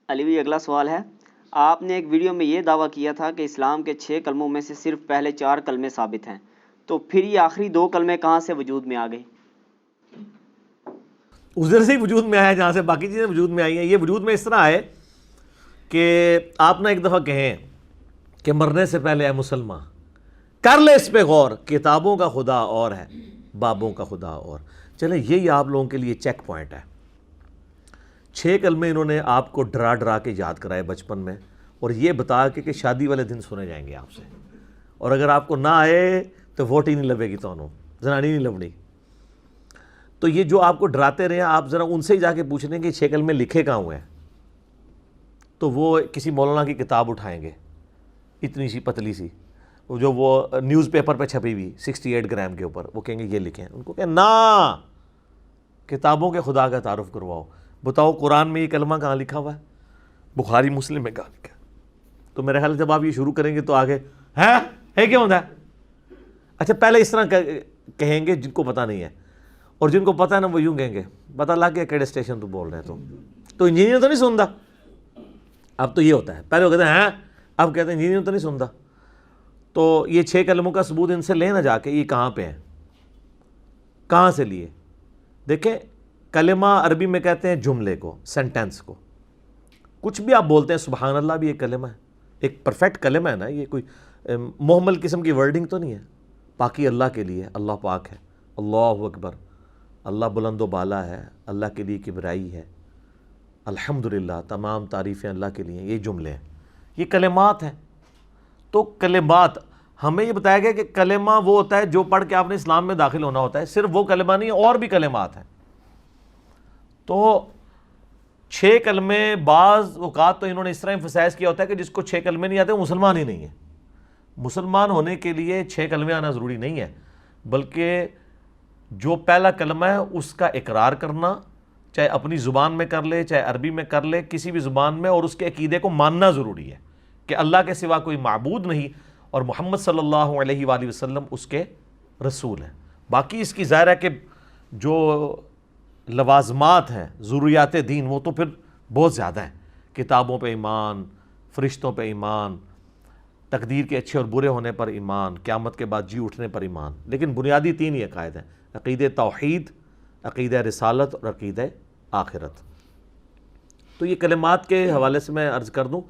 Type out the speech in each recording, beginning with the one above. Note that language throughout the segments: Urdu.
علی بھائی اگلا سوال ہے، آپ نے ایک ویڈیو میں یہ دعویٰ کیا تھا کہ اسلام کے 6 کلموں میں سے صرف پہلے 4 کلمے ثابت ہیں، تو پھر یہ آخری 2 کلمے کہاں سے وجود میں آ گئے؟ ادھر سے ہی وجود میں آیا جہاں سے باقی چیزیں وجود میں آئی ہیں۔ یہ وجود میں اس طرح آئے کہ آپ نہ ایک دفعہ کہیں کہ مرنے سے پہلے اے مسلمان کر لے اس پہ غور، کتابوں کا خدا اور ہے، بابوں کا خدا اور۔ چلیں یہی آپ لوگوں کے لیے چیک پوائنٹ ہے۔ 6 کلمے انہوں نے آپ کو ڈرا ڈرا کے یاد کرائے بچپن میں، اور یہ بتا کے کہ شادی والے دن سنے جائیں گے آپ سے، اور اگر آپ کو نہ آئے تو ووٹ ہی نہیں لبے گی، تو زنانی نہیں لبنی۔ تو یہ جو آپ کو ڈراتے رہے ہیں، آپ ذرا ان سے ہی جا کے پوچھ لیں کہ 6 کلمے لکھے کہاں ہوئے ہیں، تو وہ کسی مولانا کی کتاب اٹھائیں گے اتنی سی پتلی سی، جو وہ نیوز پیپر پہ چھپی ہوئی 68 گرام کے اوپر، وہ کہیں گے یہ لکھیں۔ ان کو کہیں نا، کتابوں کے خدا کا تعارف کرواؤ، بتاؤ قرآن میں یہ کلمہ کہاں لکھا ہوا ہے، بخاری مسلم میں کہاں لکھا ہے۔ تو میرے خیال جب آپ یہ شروع کریں گے تو آگے ہے کیا ہوتا ہے؟ اچھا پہلے اس طرح کہیں گے جن کو پتہ نہیں ہے، اور جن کو پتہ ہے نا وہ یوں کہیں گے پتہ لگ گیا کیڑے اسٹیشن تو بول رہے ہیں، تو انجینئر تو نہیں سنتا۔ اب تو یہ ہوتا ہے، پہلے وہ کہتے ہیں اب کہتے ہیں انجینئر تو نہیں سنتا۔ تو یہ 6 کلموں کا ثبوت ان سے لیں نہ جا کے، یہ کہاں پہ ہیں، کہاں سے لیے؟ دیکھیں کلمہ عربی میں کہتے ہیں جملے کو، سینٹینس کو۔ کچھ بھی آپ بولتے ہیں، سبحان اللہ بھی ایک کلمہ ہے، ایک پرفیکٹ کلمہ ہے نا، یہ کوئی محمل قسم کی ورڈنگ تو نہیں ہے۔ پاکی اللہ کے لیے، اللہ پاک ہے، اللہ اکبر، اللہ بلند و بالا ہے، اللہ کے لیے کبریائی ہے، الحمدللہ تمام تعریفیں اللہ کے لیے، یہ جملے ہیں، یہ کلمات ہیں۔ تو کلمات ہمیں یہ بتایا گیا کہ کلمہ وہ ہوتا ہے جو پڑھ کے آپ نے اسلام میں داخل ہونا ہوتا ہے، صرف وہ کلمہ نہیں، اور بھی کلمات ہیں۔ تو 6 کلمے بعض اوقات تو انہوں نے اس طرح ایمفسائز کیا ہوتا ہے کہ جس کو 6 کلمے نہیں آتے وہ مسلمان ہی نہیں ہے۔ مسلمان ہونے کے لیے 6 کلمے آنا ضروری نہیں ہے، بلکہ جو پہلا کلمہ ہے اس کا اقرار کرنا، چاہے اپنی زبان میں کر لے چاہے عربی میں کر لے، کسی بھی زبان میں، اور اس کے عقیدے کو ماننا ضروری ہے کہ اللہ کے سوا کوئی معبود نہیں، اور محمد صلی اللہ علیہ وآلہ وسلم اس کے رسول ہیں۔ باقی اس کی ظاہر ہے کہ جو لوازمات ہیں، ضروریات دین، وہ تو پھر بہت زیادہ ہیں، کتابوں پہ ایمان، فرشتوں پہ ایمان، تقدیر کے اچھے اور برے ہونے پر ایمان، قیامت کے بعد جی اٹھنے پر ایمان، لیکن بنیادی 3 ہی عقائد ہیں، عقیدہ توحید، عقیدہ رسالت اور عقیدہ آخرت۔ تو یہ کلمات کے حوالے سے میں عرض کر دوں،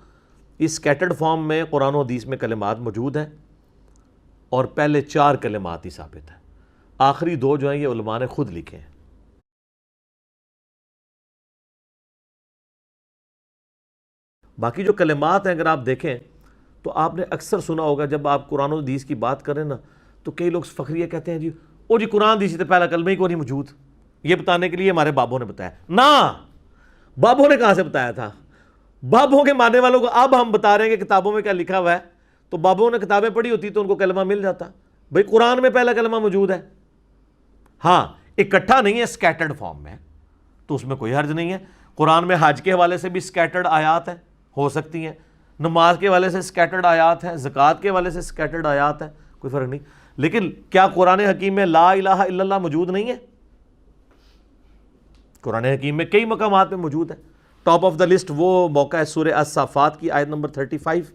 اس سکیٹرڈ فارم میں قرآن و حدیث میں کلمات موجود ہیں، اور پہلے 4 کلمات ہی ثابت ہیں، آخری 2 جو ہیں یہ علماء نے خود لکھے ہیں۔ باقی جو کلمات ہیں اگر آپ دیکھیں تو آپ نے اکثر سنا ہوگا جب آپ قرآن و حدیث کی بات کریں نا، تو کئی لوگ فخریہ کہتے ہیں جی او جی قرآن حدیث سے پہلا کلمہ ہی کو نہیں موجود، یہ بتانے کے لیے ہمارے بابوں نے بتایا۔ نہ، بابوں نے کہاں سے بتایا تھا؟ بابوں کے ماننے والوں کو اب ہم بتا رہے ہیں کہ کتابوں میں کیا لکھا ہوا ہے، تو بابوں نے کتابیں پڑھی ہوتی تو ان کو کلمہ مل جاتا۔ بھئی قرآن میں پہلا کلمہ موجود ہے، ہاں اکٹھا نہیں ہے، سکیٹرڈ فارم میں، تو اس میں کوئی حرج نہیں ہے۔ قرآن میں حج کے حوالے سے بھی سکیٹرڈ آیات ہیں، ہو سکتی ہیں، نماز کے حوالے سے سکیٹرڈ آیات ہیں، زکوٰۃ کے حوالے سے سکیٹرڈ آیات ہیں، کوئی فرق نہیں۔ لیکن کیا قرآن حکیم میں لا الہ الا اللہ موجود نہیں ہے؟ قرآن حکیم میں کئی مقامات میں موجود ہے۔ ٹاپ آف دا لسٹ وہ موقع ہے سورہ الصافات کی آیت نمبر 35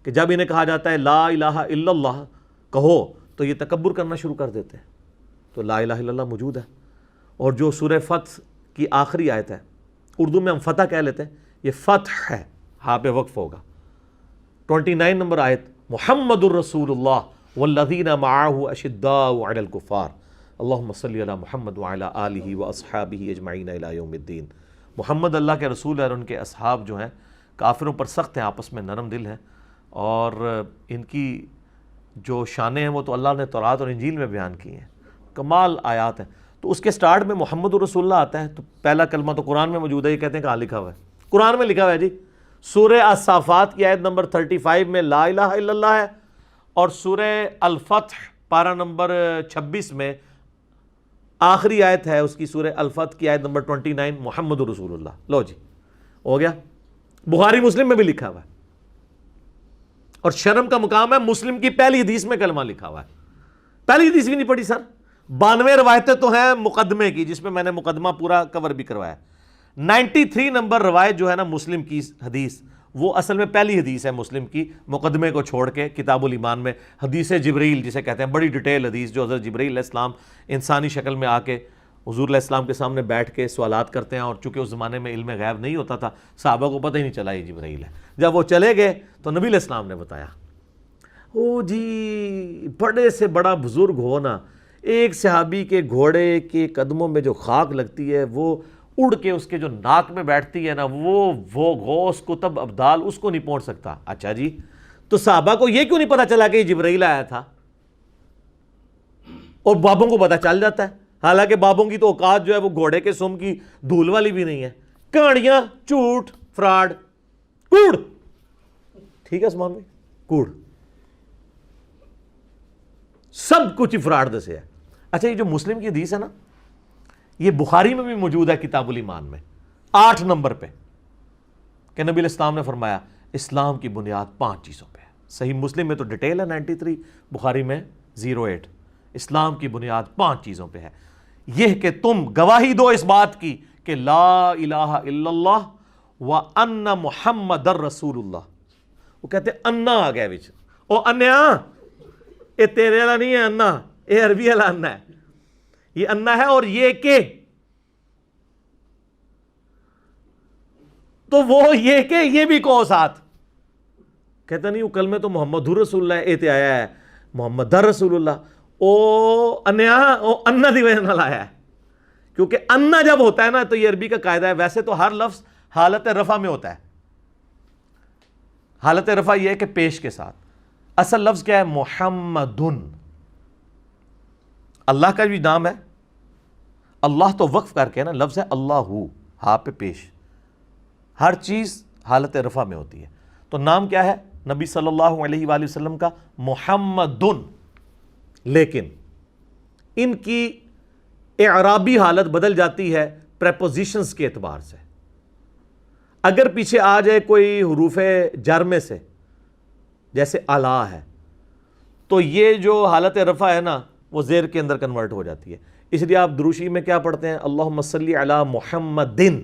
کہ جب انہیں کہا جاتا ہے لا الہ الا اللہ کہو تو یہ تکبر کرنا شروع کر دیتے ہیں، تو لا الہ الا اللہ موجود ہے۔ اور جو سورہ فتح کی آخری آیت ہے، اردو میں ہم فتح کہہ لیتے ہیں، یہ فتح ہے، ہاں پہ وقف ہوگا، 29 نمبر آیت، محمد الرسول اللہ والذین معہ اشداء علی الکفار اللہم صلی علی محمد وعلی آلہ واصحابہ اجمعین الی یوم الدین۔ محمد اللہ کے رسول ہے اور ان کے اصحاب جو ہیں کافروں پر سخت ہیں، آپس میں نرم دل ہیں، اور ان کی جو شانیں ہیں وہ تو اللہ نے تورات اور انجیل میں بیان کی ہیں، کمال آیات ہیں۔ تو اس کے سٹارٹ میں محمد الرسول اللہ آتا ہے، تو پہلا کلمہ تو قرآن میں موجود ہے، یہ کہتے ہیں کہاں لکھا ہوا ہے؟ قرآن میں لکھا ہوا ہے جی، سورہ الصافات کی آیت نمبر 35 میں لا الہ الا اللہ ہے، اور سورہ الفتح پارہ نمبر 26 میں آخری آیت ہے اس کی، سورہ الفتح کی آیت نمبر 29 محمد رسول اللہ۔ لو جی ہو گیا، بخاری مسلم میں بھی لکھا ہوا ہے، اور شرم کا مقام ہے مسلم کی پہلی حدیث میں کلمہ لکھا ہوا ہے۔ پہلی حدیث بھی نہیں پڑھی سر، 92 روایتیں تو ہیں مقدمے کی، جس میں میں نے مقدمہ پورا کور بھی کروایا، 93 نمبر روایت جو ہے نا مسلم کی حدیث، وہ اصل میں پہلی حدیث ہے مسلم کی، مقدمے کو چھوڑ کے کتاب الایمان میں حدیث جبریل جسے کہتے ہیں، بڑی ڈیٹیل حدیث جو حضرت جبریل علیہ السلام انسانی شکل میں آ کے حضور علیہ السلام کے سامنے بیٹھ کے سوالات کرتے ہیں، اور چونکہ اس زمانے میں علم غیب نہیں ہوتا تھا، صحابہ کو پتہ ہی نہیں چلا یہ جبریل ہے۔ جب وہ چلے گئے تو نبی علیہ السلام نے بتایا، او جی بڑے سے بڑا بزرگ ہونا، ایک صحابی کے گھوڑے کے قدموں میں جو خاک لگتی ہے وہ اڑ کے اس کے جو ناک میں بیٹھتی ہے نا، وہ غوث کتب ابدال اس کو نہیں پہنچ سکتا۔ اچھا جی، تو صحابہ کو یہ کیوں نہیں پتا چلا کہ یہ جبرائیل آیا تھا؟ اور بابوں کو پتا چل جاتا ہے، حالانکہ بابوں کی تو اوقات جو ہے وہ گھوڑے کے سم کی دھول والی بھی نہیں ہے۔ کہانیاں، جھوٹ، فراڈ، کوڑ، ٹھیک ہے عثمان بھائی، کوڑ، سب کچھ ہی فراڈ دسے ہے۔ اچھا، یہ جو مسلم کی حدیث ہے نا، یہ بخاری میں بھی موجود ہے کتاب الایمان میں 8 نمبر پہ، کہ نبی علیہ السلام نے فرمایا اسلام کی بنیاد 5 چیزوں پہ ہے۔ صحیح مسلم میں تو ڈیٹیل ہے 93، بخاری میں 08۔ اسلام کی بنیاد 5 چیزوں پہ ہے، یہ کہ تم گواہی دو اس بات کی کہ لا الہ الا اللہ وان محمد رسول اللہ۔ وہ کہتے ہیں انا آ گیا بچ، او انیا، یہ تیرے والا نہیں ہے انا، یہ عربی والا انا ہے، یہ انا ہے، اور یہ کہ، تو وہ یہ کہ یہ بھی کہو ساتھ۔ کہتا نہیں وہ کلمہ تو محمد رسول اللہ ایتے آیا ہے، محمد رسول اللہ، او انیا، او انا دی وجہ نال آیا ہے، کیونکہ انا جب ہوتا ہے نا تو یہ عربی کا قاعدہ ہے۔ ویسے تو ہر لفظ حالت رفع میں ہوتا ہے، حالت رفع یہ ہے کہ پیش کے ساتھ۔ اصل لفظ کیا ہے؟ محمدن، اللہ کا بھی نام ہے، اللہ تو وقف کر کے نا لفظ ہے اللہ، ہاں پہ پیش، ہر چیز حالت رفع میں ہوتی ہے۔ تو نام کیا ہے نبی صلی اللہ علیہ وآلہ وسلم کا؟ محمدن۔ لیکن ان کی اعرابی حالت بدل جاتی ہے پریپوزیشنز کے اعتبار سے۔ اگر پیچھے آ جائے کوئی حروف جر میں سے، جیسے اعلیٰ ہے، تو یہ جو حالت رفع ہے نا وہ زیر کے اندر کنورٹ ہو جاتی ہے۔ اس لیے آپ دروشی میں کیا پڑھتے ہیں؟ اللہم صلی علی محمدن،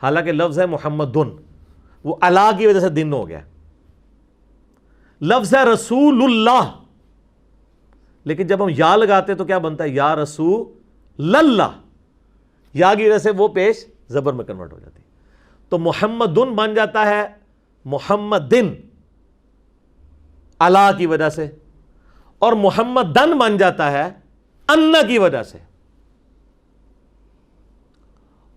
حالانکہ لفظ ہے محمدن، وہ اعلیٰ کی وجہ سے دن ہو گیا۔ لفظ ہے رسول اللہ، لیکن جب ہم یا لگاتے تو کیا بنتا ہے؟ یا رسول اللہ، یا کی وجہ سے وہ پیش زبر میں کنورٹ ہو جاتی ہے۔ تو محمدن بن جاتا ہے محمدن اعلیٰ کی وجہ سے، اور محمدن بن جاتا ہے انا کی وجہ سے۔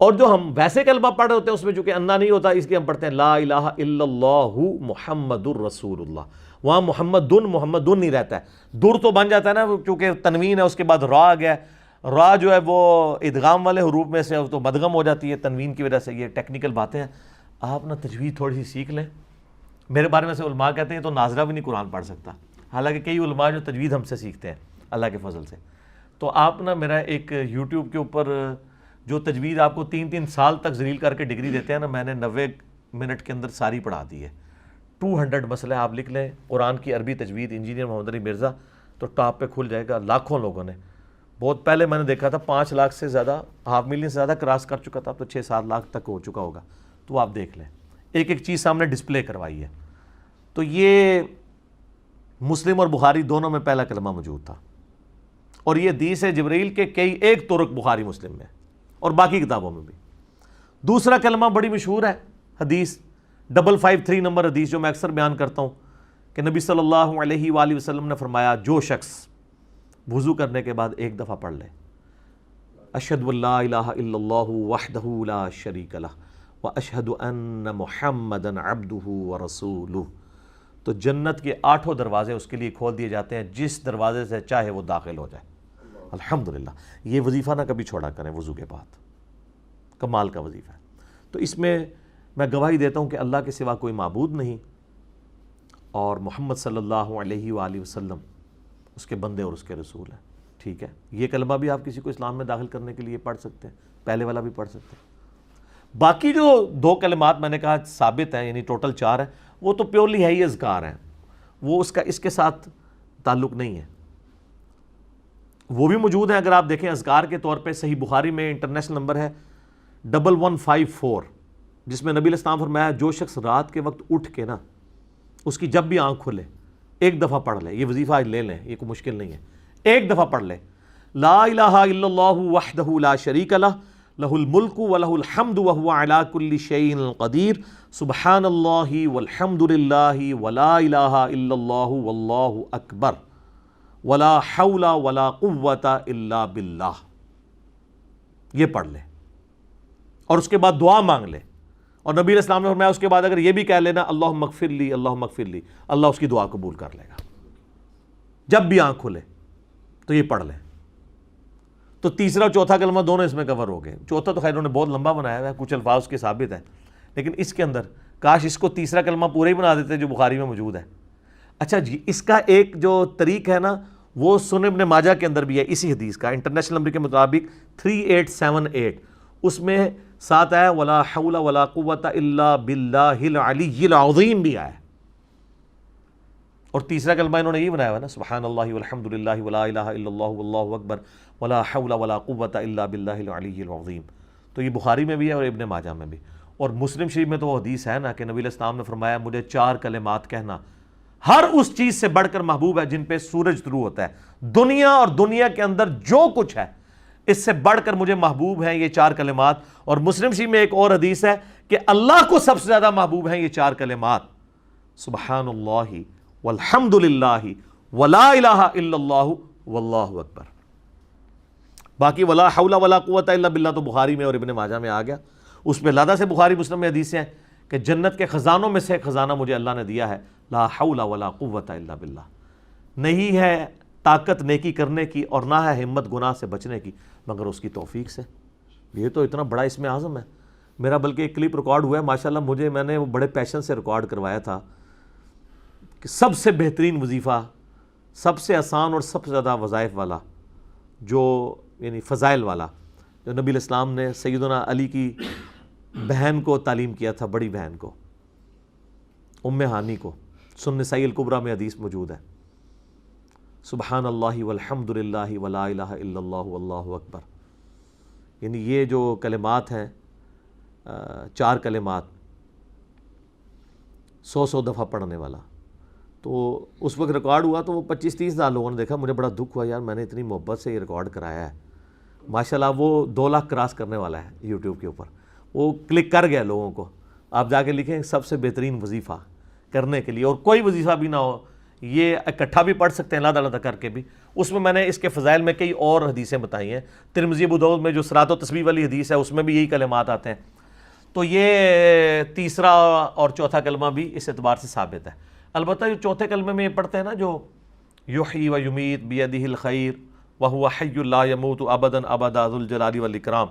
اور جو ہم ویسے کلمہ پڑھ رہے ہوتے ہیں اس میں چونکہ انا نہیں ہوتا، اس لیے ہم پڑھتے ہیں لا الہ الا اللہ محمد الرسول اللہ۔ وہاں محمدن نہیں رہتا ہے، در تو بن جاتا ہے نا، چونکہ تنوین ہے اس کے بعد را آ گیا ہے، را جو ہے وہ ادغام والے حروف میں سے تو مدغم ہو جاتی ہے تنوین کی وجہ سے۔ یہ ٹیکنیکل باتیں ہیں، آپ نا تجوید تھوڑی سی سیکھ لیں۔ میرے بارے میں سے علماء کہتے ہیں تو ناظرہ بھی نہیں قرآن پڑھ سکتا، حالانکہ کئی علماء جو تجوید ہم سے سیکھتے ہیں اللہ کے فضل سے۔ تو آپ نا میرا ایک یوٹیوب کے اوپر جو تجوید آپ کو 3 سال تک ذلیل کر کے ڈگری دیتے ہیں نا، میں نے 90 منٹ کے اندر ساری پڑھا دی ہے۔ 200 مسئلے آپ لکھ لیں قرآن کی عربی تجوید، انجینئر محمد علی مرزا، تو ٹاپ پہ کھل جائے گا۔ لاکھوں لوگوں نے، بہت پہلے میں نے دیکھا تھا 5 لاکھ سے زیادہ، 500,000 سے زیادہ کراس کر چکا تھا، اب تو 6-7 لاکھ تک ہو چکا ہوگا۔ تو آپ دیکھ لیں، ایک ایک چیز سامنے ڈسپلے کروائی ہے۔ تو یہ مسلم اور بخاری دونوں میں پہلا کلمہ موجود تھا، اور یہ حدیث جبرائیل کے کئی ایک طرق بخاری مسلم میں اور باقی کتابوں میں بھی۔ دوسرا کلمہ بڑی مشہور ہے حدیث 553 نمبر حدیث، جو میں اکثر بیان کرتا ہوں، کہ نبی صلی اللہ علیہ وآلہ وسلم نے فرمایا جو شخص وضو کرنے کے بعد ایک دفعہ پڑھ لے اشہد ان لا الہ الا اللہ وحدہ لا شریک لہ واشہد ان محمدا عبدہ ورسولہ، تو جنت کے 8 دروازے اس کے لیے کھول دیے جاتے ہیں، جس دروازے سے چاہے وہ داخل ہو جائے۔ الحمدللہ، یہ وظیفہ نہ کبھی چھوڑا کریں وضو کے بعد، کمال کا وظیفہ ہے۔ تو اس میں گواہی دیتا ہوں کہ اللہ کے سوا کوئی معبود نہیں، اور محمد صلی اللہ علیہ وآلہ وسلم اس کے بندے اور اس کے رسول ہیں۔ ٹھیک ہے، یہ کلمہ بھی آپ کسی کو اسلام میں داخل کرنے کے لیے پڑھ سکتے ہیں، پہلے والا بھی پڑھ سکتے ہیں۔ باقی جو 2 کلمات میں نے کہا ثابت ہیں، یعنی ٹوٹل 4 ہیں، وہ تو پیورلی ہے ہی اذکار ہیں، وہ اس کے ساتھ تعلق نہیں ہے۔ وہ بھی موجود ہیں، اگر آپ دیکھیں اذکار کے طور پہ صحیح بخاری میں انٹرنیشنل نمبر ہے 1154 جس میں نبی علیہ السلام فرمایا جو شخص رات کے وقت اٹھ کے نا اس کی جب بھی آنکھ کھلے ایک دفعہ پڑھ لے, یہ وظیفہ آج لے لیں, یہ کوئی مشکل نہیں ہے, ایک دفعہ پڑھ لے, لا الہ الا اللہ وحدہ لا شریک لہ لہ الملک ولہ الحمد وہو علی کل شیء قدیر سبحان اللہ والحمد للہ ولا الہ الا اللہ واللہ اکبر ولا حول ولا قوۃ الا باللہ, یہ پڑھ لے اور اس کے بعد دعا مانگ لے. اور نبی علیہ السلام نے فرمایا اس کے بعد اگر یہ بھی کہہ لینا اللہم اغفر لی اللہم اغفر لی, اللہ اس کی دعا قبول کر لے گا جب بھی آنکھ کھلے, تو یہ پڑھ لیں. تو تیسرا چوتھا کلمہ دونوں اس میں کور ہو گئے. چوتھا تو خیر انہوں نے بہت لمبا بنایا ہوا ہے, کچھ الفاظ اس کے ثابت ہیں, لیکن اس کے اندر کاش اس کو تیسرا کلمہ پورا ہی بنا دیتے جو بخاری میں موجود ہے. اچھا جی, اس کا ایک جو طریق ہے نا وہ سنن ابن ماجہ کے اندر بھی ہے اسی حدیث کا, انٹرنیشنل نمبر کے مطابق 3878, اس میں ساتھ آیا ولا حول ولا قوۃ الا باللہ العلی العظیم بھی آیا. اور تیسرا کلمہ انہوں نے یہ بنایا ہوا نا سبحان اللہ والحمد للہ ولا الہ الا اللہ واللہ اکبر ولا حول ولا قوۃ الا باللہ العلی العظیم. تو یہ بخاری میں بھی ہے اور ابن ماجہ میں بھی. اور مسلم شریف میں تو وہ حدیث ہے نا کہ نبی علیہ السلام نے فرمایا مجھے 4 کلمات کہنا ہر اس چیز سے بڑھ کر محبوب ہے جن پہ سورج طلوع ہوتا ہے. دنیا اور دنیا کے اندر جو کچھ ہے اس سے بڑھ کر مجھے محبوب ہیں یہ 4 کلمات. اور مسلم شریف میں ایک اور حدیث ہے کہ اللہ کو سب سے زیادہ محبوب ہیں یہ 4 کلمات سبحان اللہ والحمد للہ ولا الہ الا اللہ واللہ اکبر. باقی ولا حول ولا قوۃ الا باللہ تو بخاری میں اور ابن ماجہ میں آ گیا. اس میں لادہ سے بخاری مسلم میں حدیثیں ہیں کہ جنت کے خزانوں میں سے ایک خزانہ مجھے اللہ نے دیا ہے لا حول ولا قوۃ الا باللہ. نہیں ہے طاقت نیکی کرنے کی اور نہ ہے ہمت گناہ سے بچنے کی مگر اس کی توفیق سے. یہ تو اتنا بڑا اسم اعظم ہے. میرا بلکہ ایک کلپ ریکارڈ ہوا ہے ماشاءاللہ, میں نے وہ بڑے پیشن سے ریکارڈ کروایا تھا کہ سب سے بہترین وظیفہ, سب سے آسان اور سب سے زیادہ وظائف والا, جو یعنی فضائل والا, جو نبی علیہ السلام نے سیدنا علی کی بہن کو تعلیم کیا تھا, بڑی بہن کو, ام ہانی کو. سنن نسائی الکبریٰ میں حدیث موجود ہے سبحان اللہ والحمد للہ ولا الہ الا اللہ واللہ اکبر. یعنی یہ جو کلمات ہیں 4 کلمات 100 دفعہ پڑھنے والا. تو اس وقت ریکارڈ ہوا تو وہ 25-30 ہزار لوگوں نے دیکھا. مجھے بڑا دکھ ہوا یار میں نے اتنی محبت سے یہ ریکارڈ کرایا ہے. ماشاءاللہ وہ 2 لاکھ کراس کرنے والا ہے یوٹیوب کے اوپر. وہ کلک کر گیا لوگوں کو. آپ جا کے لکھیں سب سے بہترین وظیفہ کرنے کے لیے, اور کوئی وظیفہ بھی نہ ہو, یہ اکٹھا بھی پڑھ سکتے ہیں علیحدہ علیحدہ کر کے بھی. اس میں نے اس کے فضائل میں کئی اور حدیثیں بتائی ہیں. ترمذی ابو داؤد میں جو صراط و تسبیح والی حدیث ہے اس میں بھی یہی کلمات آتے ہیں. تو یہ تیسرا اور چوتھا کلمہ بھی اس اعتبار سے ثابت ہے. البتہ جو چوتھے کلمے میں یہ پڑھتے ہیں نا جو یحیی و یمیت بیدہ الخیر وہو حی لا یموت ابدا ابدا ذو الجلال والاکرام.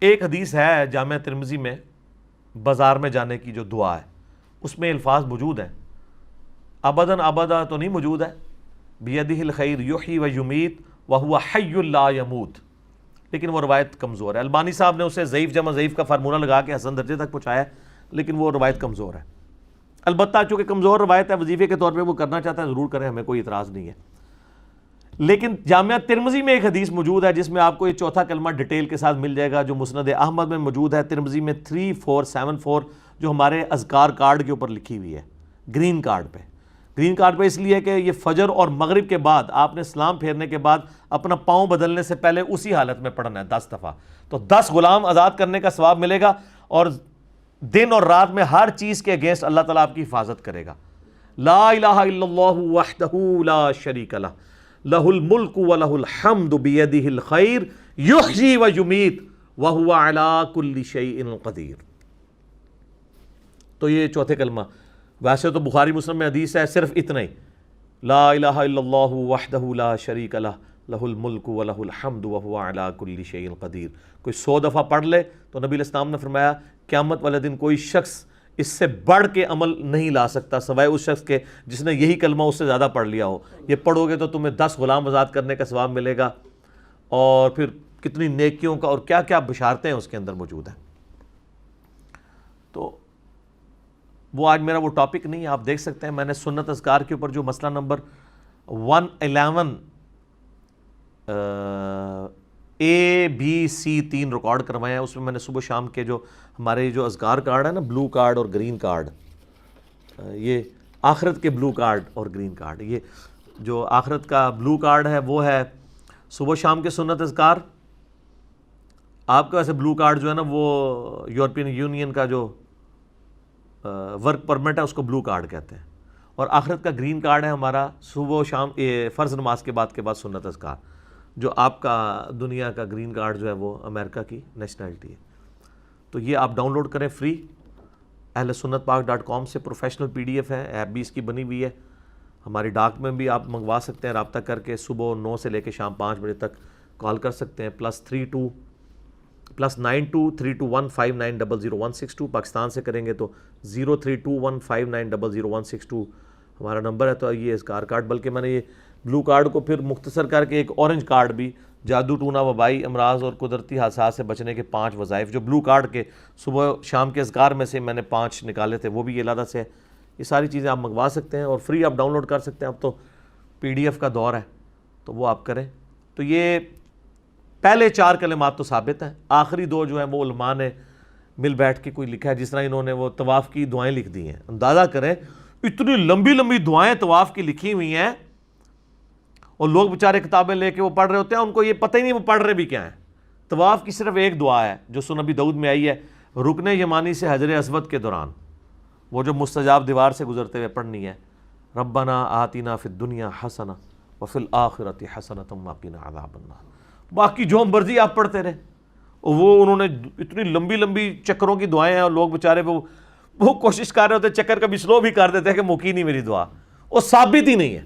ایک حدیث ہے جامع ترمذی میں بازار میں جانے کی جو دعا ہے, اس میں الفاظ موجود ہیں. ابداً ابدا تو نہیں موجود ہے, بیدہ الخیر یحیی و یمیت وہو حی لا یموت, لیکن وہ روایت کمزور ہے. البانی صاحب نے اسے ضعیف جمع ضعیف کا فارمولہ لگا کے حسن درجے تک پہنچایا ہے, لیکن وہ روایت کمزور ہے. البتہ چونکہ کمزور روایت ہے وظیفے کے طور پہ وہ کرنا چاہتا ہے ضرور کریں, ہمیں کوئی اعتراض نہیں ہے. لیکن جامعہ ترمذی میں ایک حدیث موجود ہے جس میں آپ کو یہ چوتھا کلمہ ڈیٹیل کے ساتھ مل جائے گا, جو مسند احمد میں موجود ہے, ترمذی میں 3474, جو ہمارے اذکار کارڈ کے اوپر لکھی ہوئی ہے, گرین کارڈ پہ. گرین کارڈ پہ اس لیے کہ یہ فجر اور مغرب کے بعد آپ نے سلام پھیرنے کے بعد اپنا پاؤں بدلنے سے پہلے اسی حالت میں پڑھنا ہے 10 دفعہ. تو 10 غلام آزاد کرنے کا ثواب ملے گا, اور دن اور رات میں ہر چیز کے اگینسٹ اللہ تعالیٰ آپ کی حفاظت کرے گا. لا الہ الا اللہ وحدہ لا شریک لہ لہ الملک ولہ الحمد بیدہ الخیر یحیی و یمیت وہو علی کل شیء قدیر. تو یہ چوتھے کلمہ. ویسے تو بخاری مسلم میں حدیث ہے صرف اتنا ہی, لا الہ الا اللہ وحدہ لا شریک لہ لہ الملک ولہ الحمد وہو علی کل شیء قدیر. کوئی 100 دفعہ پڑھ لے تو نبی علیہ السلام نے فرمایا قیامت والے دن کوئی شخص اس سے بڑھ کے عمل نہیں لا سکتا سوائے اس شخص کے جس نے یہی کلمہ اس سے زیادہ پڑھ لیا ہو. یہ پڑھو گے تو تمہیں 10 غلام آزاد کرنے کا ثواب ملے گا, اور پھر کتنی نیکیوں کا اور کیا کیا بشارتیں اس کے اندر موجود ہیں. تو وہ آج میرا وہ ٹاپک نہیں ہے, آپ دیکھ سکتے ہیں میں نے سنت اذکار کے اوپر جو مسئلہ نمبر 111 ABC 3 ریکارڈ کروائے ہیں. اس میں نے صبح شام کے جو ہمارے جو اذکار کارڈ ہے نا، بلو کارڈ اور گرین کارڈ، یہ آخرت کے بلو کارڈ اور گرین کارڈ، یہ جو آخرت کا بلو کارڈ ہے وہ ہے صبح شام کے سنت اذکار. آپ کا ویسے بلو کارڈ جو ہے نا وہ یورپین یونین کا جو ورک پرمٹ ہے اس کو بلو کارڈ کہتے ہیں. اور آخرت کا گرین کارڈ ہے ہمارا صبح و شام فرض نماز کے بعد سنت اذکار. جو آپ کا دنیا کا گرین کارڈ جو ہے وہ امریکہ کی نیشنلٹی ہے. تو یہ آپ ڈاؤن لوڈ کریں فری. ahlsunnatpak.com سے پروفیشنل PDF ہے، ایپ بھی اس کی بنی ہوئی ہے. ہماری ڈاک میں بھی آپ منگوا سکتے ہیں رابطہ کر کے. صبح 9 سے لے کے شام 5 بجے تک کال کر سکتے ہیں. +923215900162. پاکستان سے کریں گے تو 032159000162 ہمارا نمبر ہے. تو یہ اذکار کارڈ، بلکہ میں نے یہ بلو کارڈ کو پھر مختصر کر کے ایک اورنج کارڈ بھی، جادو ٹونا، وبائی امراض اور قدرتی حادثات سے بچنے کے 5 وظائف، جو بلو کارڈ کے صبح شام کے اذکار میں سے میں نے 5 نکالے تھے، وہ بھی یہ علیحدہ سے ہے. یہ ساری چیزیں آپ منگوا سکتے ہیں اور فری آپ ڈاؤن لوڈ کر سکتے ہیں. اب تو PDF کا دور ہے تو وہ آپ کریں. تو یہ پہلے 4 کلمات تو ثابت ہیں، آخری 2 جو ہیں وہ علماء نے مل بیٹھ کے کوئی لکھا ہے. جس طرح انہوں نے وہ طواف کی دعائیں لکھ دی ہیں. اندازہ کریں اتنی لمبی لمبی دعائیں طواف کی لکھی ہوئی ہیں، اور لوگ بیچارے کتابیں لے کے وہ پڑھ رہے ہوتے ہیں، ان کو یہ پتہ ہی نہیں وہ پڑھ رہے بھی کیا ہیں. طواف کی صرف ایک دعا ہے جو سنن نبی داؤد میں آئی ہے، رکن یمانی سے حجر اسود کے دوران، وہ جو مستجاب دیوار سے گزرتے ہوئے پڑھنی ہے. ربنا آتنا فی الدنیا حسنہ وفی الآخرۃ حسنۃ وقنا عذاب النار. باقی جو مرضی آپ پڑھتے رہے. وہ انہوں نے اتنی لمبی لمبی چکروں کی دعائیں ہیں، اور لوگ بیچارے وہ کوشش کر رہے ہوتے، چکر کبھی سلو بھی کر دیتے ہیں کہ مکی نہیں میری دعا. وہ ثابت ہی نہیں ہے.